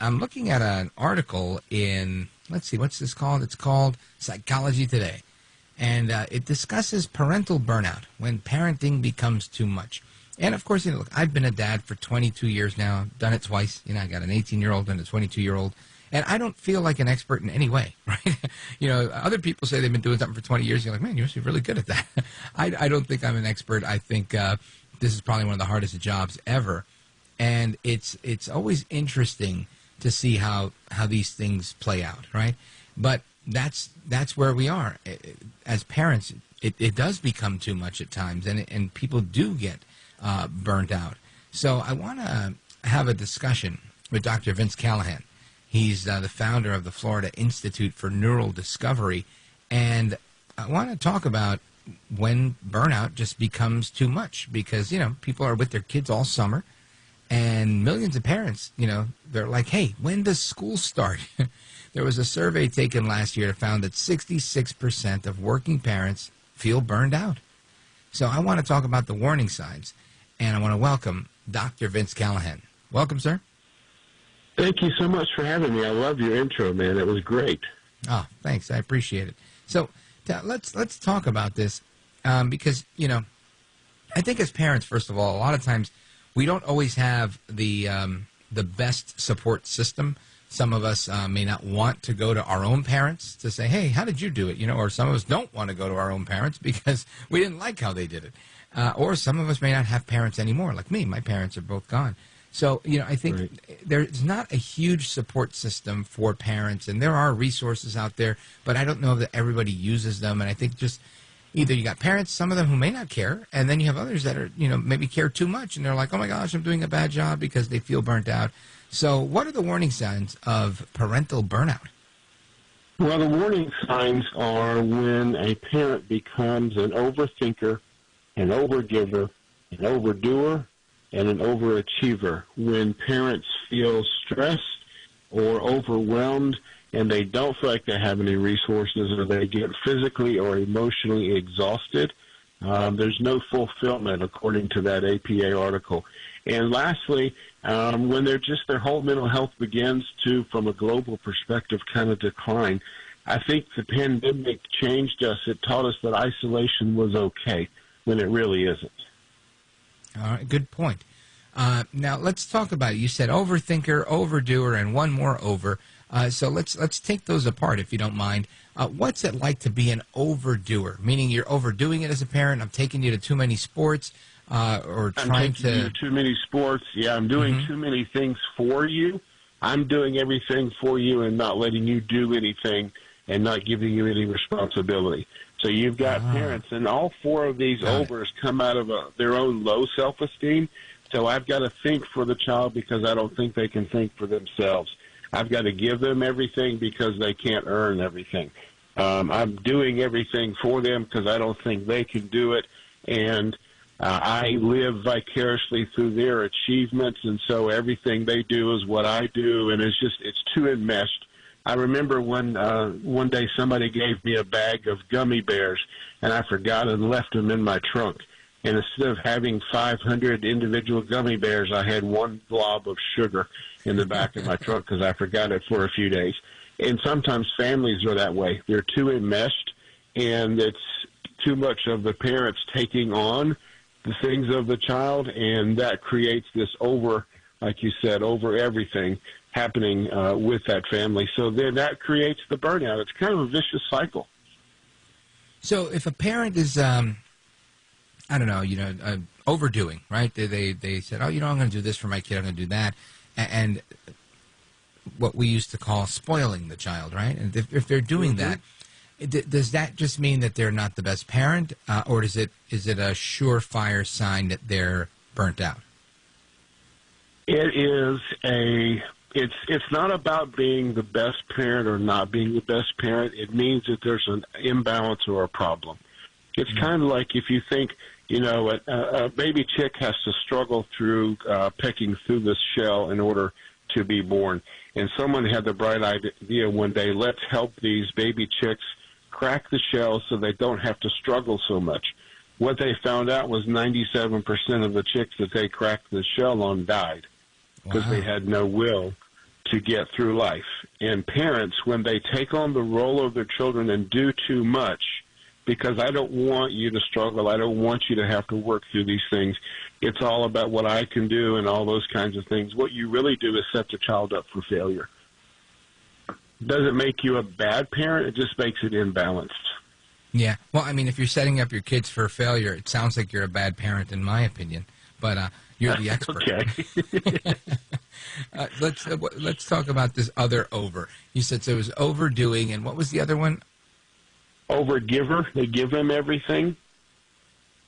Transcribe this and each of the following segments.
I'm looking at an article in, let's see, what's this called? It's called Psychology Today. And it discusses parental burnout, when parenting becomes too much. And, of course, look, I've been a dad for 22 years now. I've done it twice. I got an 18-year-old and a 22-year-old. And I don't feel like an expert in any way, right? Other people say they've been doing something for 20 years. You're like, man, you're really good at that. I don't think I'm an expert. I think this is probably one of the hardest jobs ever. And it's always interesting to see how these things play out, right? But that's where we are. As parents, it does become too much at times, and people do get burnt out. So I want to have a discussion with Dr. Vince Callahan. He's the founder of the Florida Institute for Neural Discovery, and I want to talk about when burnout just becomes too much because, people are with their kids all summer, and millions of parents, they're like, hey, when does school start? There was a survey taken last year that found that 66% of working parents feel burned out. So I want to talk about the warning signs, and I want to welcome Dr. Vince Callahan. Welcome, sir. Thank you so much for having me. I love your intro, man. It was great. Oh, thanks. I appreciate it. So let's talk about this because, I think as parents, first of all, a lot of times we don't always have the best support system. Some of us may not want to go to our own parents to say, hey, how did you do it? Or some of us don't want to go to our own parents because we didn't like how they did it. Or some of us may not have parents anymore, like me. My parents are both gone. So, I think there's not a huge support system for parents, and there are resources out there, but I don't know that everybody uses them. And I think just either you got parents, some of them who may not care, and then you have others that are, maybe care too much, and they're like, oh my gosh, I'm doing a bad job because they feel burnt out. So what are the warning signs of parental burnout? Well, the warning signs are when a parent becomes an overthinker, an overgiver, an overdoer, and an overachiever. When parents feel stressed or overwhelmed and they don't feel like they have any resources, or they get physically or emotionally exhausted, there's no fulfillment, according to that APA article. And lastly, when their whole mental health begins to, from a global perspective, kind of decline. I think the pandemic changed us. It taught us that isolation was okay when it really isn't. All right, good point. Now let's talk about it. You said overthinker, overdoer, and one more over. So let's take those apart, if you don't mind. What's it like to be an overdoer? Meaning you're overdoing it as a parent. I'm taking you to too many sports, or trying to too many sports. Yeah, I'm doing too many things for you. I'm doing everything for you and not letting you do anything and not giving you any responsibility. So you've got parents, and all four of these overs come out of their own low self-esteem. So I've got to think for the child because I don't think they can think for themselves. I've got to give them everything because they can't earn everything. I'm doing everything for them because I don't think they can do it. And I live vicariously through their achievements, and so everything they do is what I do, and it's too enmeshed. I remember one day somebody gave me a bag of gummy bears, and I forgot and left them in my trunk. And instead of having 500 individual gummy bears, I had one glob of sugar in the back of my trunk because I forgot it for a few days. And sometimes families are that way. They're too enmeshed, and it's too much of the parents taking on the things of the child, and that creates this like you said, over everything happening with that family. So then that creates the burnout. It's kind of a vicious cycle. So if a parent is, overdoing, right? They said, oh, I'm going to do this for my kid, I'm going to do that. And what we used to call spoiling the child, right? And if they're doing that, does that just mean that they're not the best parent, or is it a surefire sign that they're burnt out? It's not about being the best parent or not being the best parent. It means that there's an imbalance or a problem. It's kind of like if you think, a baby chick has to struggle through pecking through this shell in order to be born. And someone had the bright idea one day, let's help these baby chicks crack the shell so they don't have to struggle so much. What they found out was 97% of the chicks that they cracked the shell on died because they had no will to get through life. And parents, when they take on the role of their children and do too much, because I don't want you to struggle, I don't want you to have to work through these things. It's all about what I can do and all those kinds of things. What you really do is set the child up for failure. Doesn't make you a bad parent, it just makes it imbalanced. Yeah. Well, I mean, if you're setting up your kids for failure, it sounds like you're a bad parent, in my opinion. But you're the expert. Okay. Let's talk about this other over. You said so it was overdoing, and what was the other one? Overgiver. They give them everything.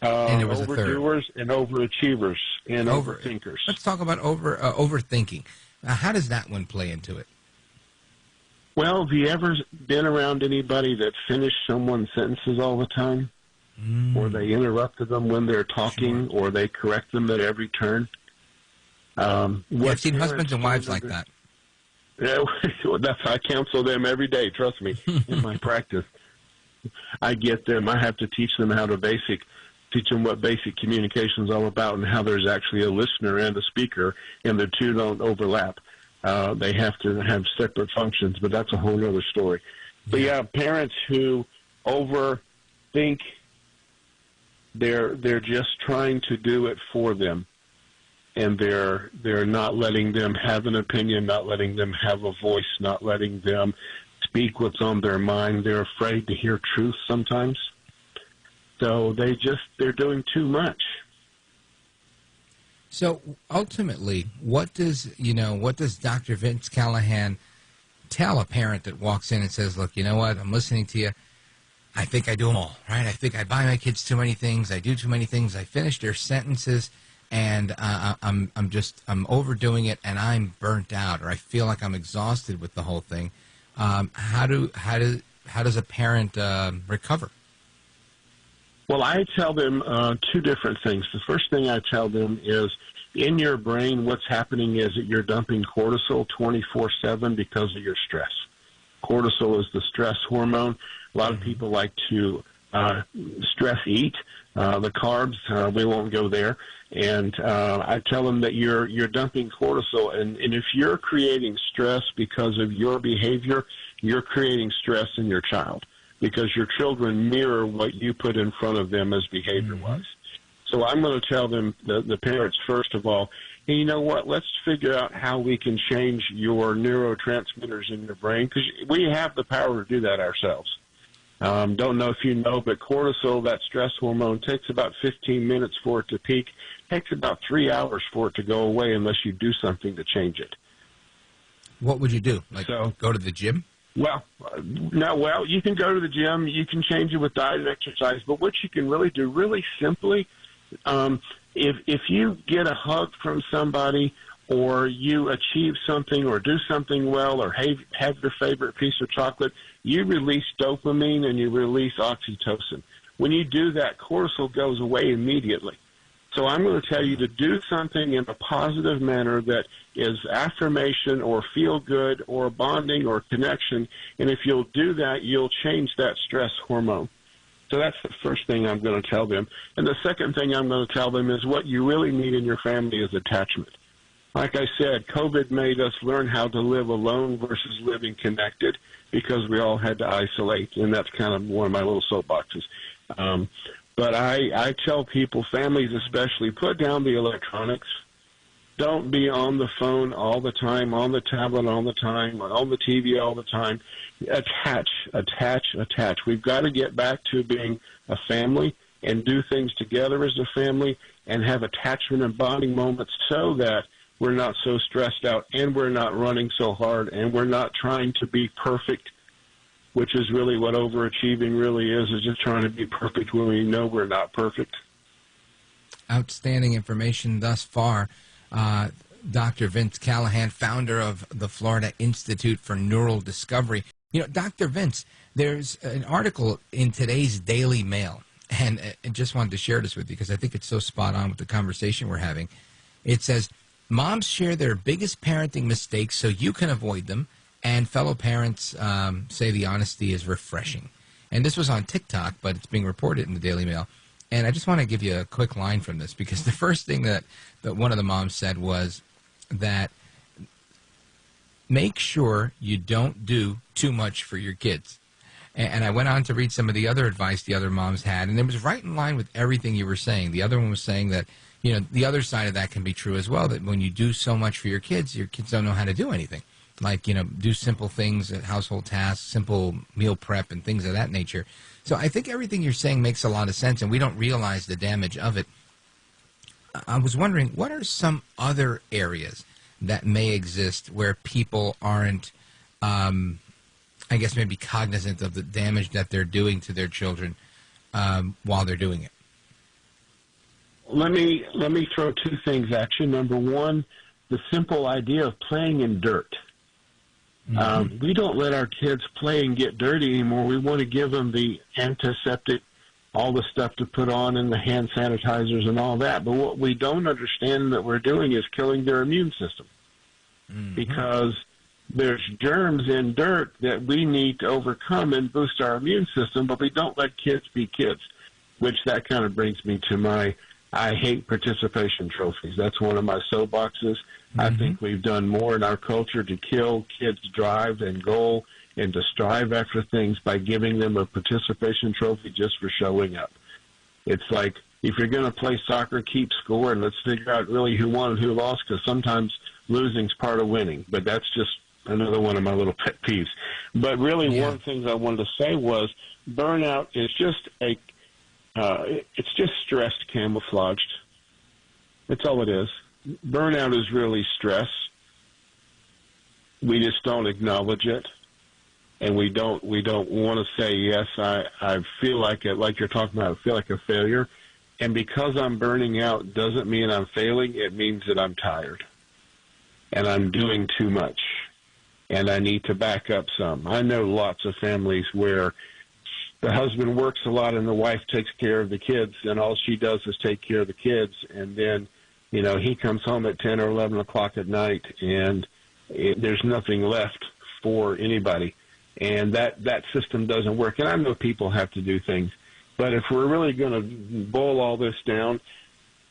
And there was overdoers and overachievers and overthinkers. Let's talk about overthinking. How does that one play into it? Well, have you ever been around anybody that finished someone's sentences all the time? Or they interrupted them when they're talking, or they correct them at every turn? I've seen husbands and wives like that. Yeah, I counsel them every day, trust me, in my practice. I get them. I have to teach them teach them what basic communication is all about and how there's actually a listener and a speaker, and the two don't overlap. They have to have separate functions, but that's a whole other story. But yeah, parents who overthink, they're just trying to do it for them, and they're not letting them have an opinion, not letting them have a voice, not letting them speak what's on their mind. They're afraid to hear truth sometimes. So they're doing too much. So ultimately, what does Dr. Vince Callahan tell a parent that walks in and says, look, you know what, I'm listening to you. I think I do them all, right? I think I buy my kids too many things. I do too many things. I finish their sentences, and I'm overdoing it, and I'm burnt out, or I feel like I'm exhausted with the whole thing. How does a parent recover? Well, I tell them two different things. The first thing I tell them is, in your brain, what's happening is that you're dumping cortisol 24/7 because of your stress. Cortisol is the stress hormone. A lot of people like to stress eat the carbs. We won't go there. And I tell them that you're dumping cortisol, and if you're creating stress because of your behavior, you're creating stress in your child, because your children mirror what you put in front of them as behavior-wise. So I'm going to tell them, the parents, first of all, hey, you know what, let's figure out how we can change your neurotransmitters in your brain, because we have the power to do that ourselves. Don't know if you know, but cortisol, that stress hormone, takes about 15 minutes for it to peak. Takes about 3 hours for it to go away unless you do something to change it. What would you do? Go to the gym? Well, no. Well, you can go to the gym. You can change it with diet and exercise. But what you can really do, really simply, if you get a hug from somebody, or you achieve something, or do something well, or have your favorite piece of chocolate, you release dopamine and you release oxytocin. When you do that, cortisol goes away immediately. So I'm going to tell you to do something in a positive manner that is affirmation or feel good or bonding or connection. And if you'll do that, you'll change that stress hormone. So that's the first thing I'm going to tell them. And the second thing I'm going to tell them is what you really need in your family is attachment. Like I said, COVID made us learn how to live alone versus living connected, because we all had to isolate. And that's kind of one of my little soapboxes. But I tell people, families especially, put down the electronics. Don't be on the phone all the time, on the tablet all the time, on the TV all the time. Attach. We've got to get back to being a family and do things together as a family and have attachment and bonding moments, so that we're not so stressed out and we're not running so hard and we're not trying to be perfect, which is really what overachieving really is just trying to be perfect when we know we're not perfect. Outstanding information thus far. Dr. Vince Callahan, founder of the Florida Institute for Neural Discovery. You know, Dr. Vince, there's an article in today's Daily Mail, and I just wanted to share this with you because I think it's so spot on with the conversation we're having. It says, moms share their biggest parenting mistakes so you can avoid them, and fellow parents say the honesty is refreshing. And this was on TikTok, but it's being reported in the Daily Mail. And I just want to give you a quick line from this, because the first thing that one of the moms said was that make sure you don't do too much for your kids. And I went on to read some of the other advice the other moms had, and it was right in line with everything you were saying. The other one was saying that, the other side of that can be true as well, that when you do so much for your kids don't know how to do anything. Like, do simple things, household tasks, simple meal prep, and things of that nature. So I think everything you're saying makes a lot of sense, and we don't realize the damage of it. I was wondering, what are some other areas that may exist where people aren't, I guess, maybe cognizant of the damage that they're doing to their children while they're doing it? Let me throw two things at you. Number one, the simple idea of playing in dirt. Mm-hmm. We don't let our kids play and get dirty anymore. We want to give them the antiseptic, all the stuff to put on, and the hand sanitizers and all that. But what we don't understand that we're doing is killing their immune system. Mm-hmm. Because there's germs in dirt that we need to overcome and boost our immune system, but we don't let kids be kids, which that kind of brings me to I hate participation trophies. That's one of my soapboxes. Mm-hmm. I think we've done more in our culture to kill kids' drive and goal and to strive after things by giving them a participation trophy just for showing up. It's like, if you're going to play soccer, keep score, and let's figure out really who won and who lost, because sometimes losing's part of winning. But that's just another one of my little pet peeves. But really, one of the things I wanted to say was burnout is just it's just stress camouflaged. That's all it is. Burnout is really stress. We just don't acknowledge it, and we don't want to say, yes, I feel like it, like you're talking about, I feel like a failure. And because I'm burning out doesn't mean I'm failing. It means that I'm tired, and I'm doing too much, and I need to back up some. I know lots of families where the husband works a lot and the wife takes care of the kids, and all she does is take care of the kids. And then, he comes home at 10 or 11 o'clock at night, and there's nothing left for anybody. And that system doesn't work. And I know people have to do things. But if we're really going to boil all this down,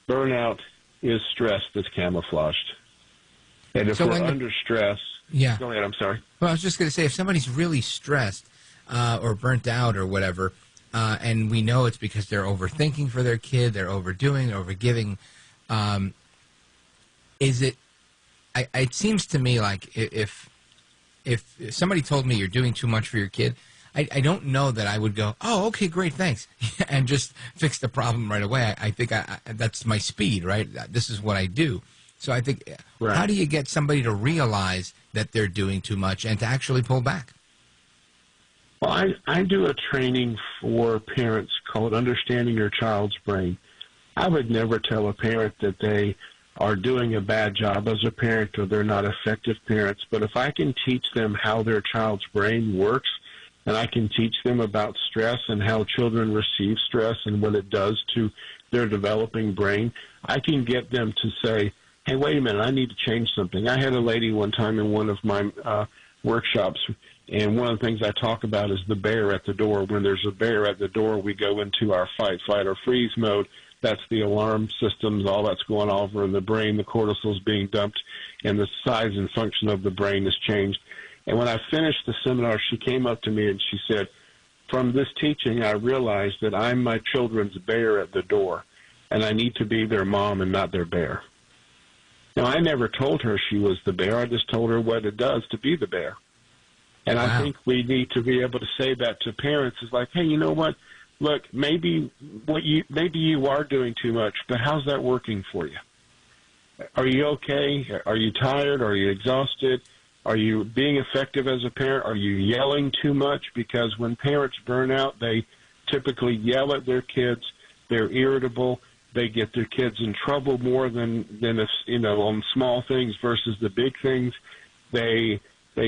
burnout is stress that's camouflaged. And if we're under stress... Yeah. Go ahead, I'm sorry. Well, I was just going to say, if somebody's really stressed or burnt out or whatever, and we know it's because they're overthinking for their kid, they're overdoing, overgiving, it seems to me like if somebody told me you're doing too much for your kid, I don't know that I would go, oh, okay, great, thanks, and just fix the problem right away. I think that's my speed, right? This is what I do. So I think, how do you get somebody to realize that they're doing too much and to actually pull back? Well, I do a training for parents called Understanding Your Child's Brain. I would never tell a parent that they are doing a bad job as a parent or they're not effective parents, but if I can teach them how their child's brain works, and I can teach them about stress and how children receive stress and what it does to their developing brain, I can get them to say, hey, wait a minute, I need to change something. I had a lady one time in one of my workshops, and one of the things I talk about is the bear at the door. When there's a bear at the door, we go into our fight, flight, or freeze mode. That's the alarm systems, all that's going over in the brain. The cortisol is being dumped, and the size and function of the brain has changed. And when I finished the seminar, she came up to me and she said, from this teaching, I realized that I'm my children's bear at the door, and I need to be their mom and not their bear. Now, I never told her she was the bear. I just told her what it does to be the bear. And I think we need to be able to say that to parents. Is like, hey, you know what? Look, maybe you are doing too much, but how's that working for you? Are you okay? Are you tired? Are you exhausted? Are you being effective as a parent? Are you yelling too much? Because when parents burn out, they typically yell at their kids. They're irritable. They get their kids in trouble more than if, on small things versus the big things. They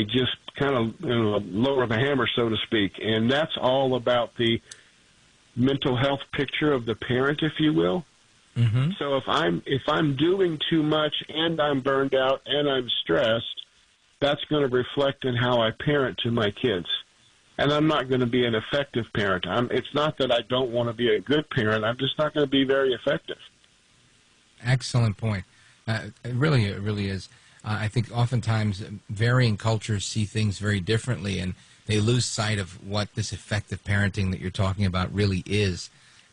just kind of lower the hammer, so to speak. And that's all about the mental health picture of the parent, if you will. Mm-hmm. So if I'm doing too much and I'm burned out and I'm stressed, that's going to reflect in how I parent to my kids. And I'm not going to be an effective parent. It's not that I don't want to be a good parent. I'm just not going to be very effective. Excellent point. It really is. I think oftentimes varying cultures see things very differently, and they lose sight of what this effective parenting that you're talking about really is.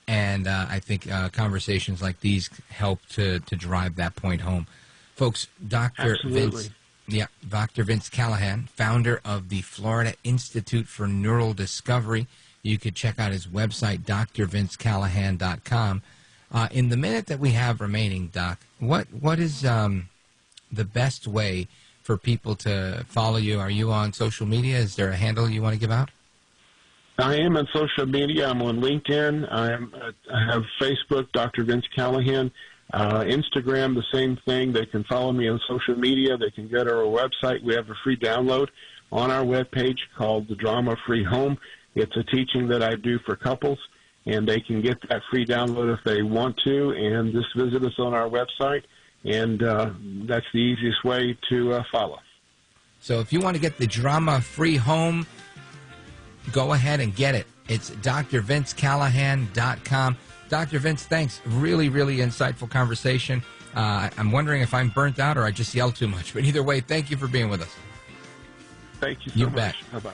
And I think conversations like these help to drive that point home. Folks, Dr. Vince Callahan, founder of the Florida Institute for Neural Discovery. You could check out his website, drvincecallahan.com. In the minute that we have remaining, Doc, what is the best way for people to follow you? Are you on social media? Is there a handle you want to give out? I am on social media. I'm on LinkedIn. I have Facebook, Dr. Vince Callahan. Instagram, the same thing. They can follow me on social media. They can go to our website. We have a free download on our webpage called The Drama-Free Home. It's a teaching that I do for couples, and they can get that free download if they want to, and just visit us on our website, and that's the easiest way to follow. So if you want to get the Drama-Free Home, go ahead and get it. It's drvincecallahan.com. Dr. Vince, thanks. Really, really insightful conversation. I'm wondering if I'm burnt out or I just yelled too much. But either way, thank you for being with us. Thank you so much. Bet. Bye-bye.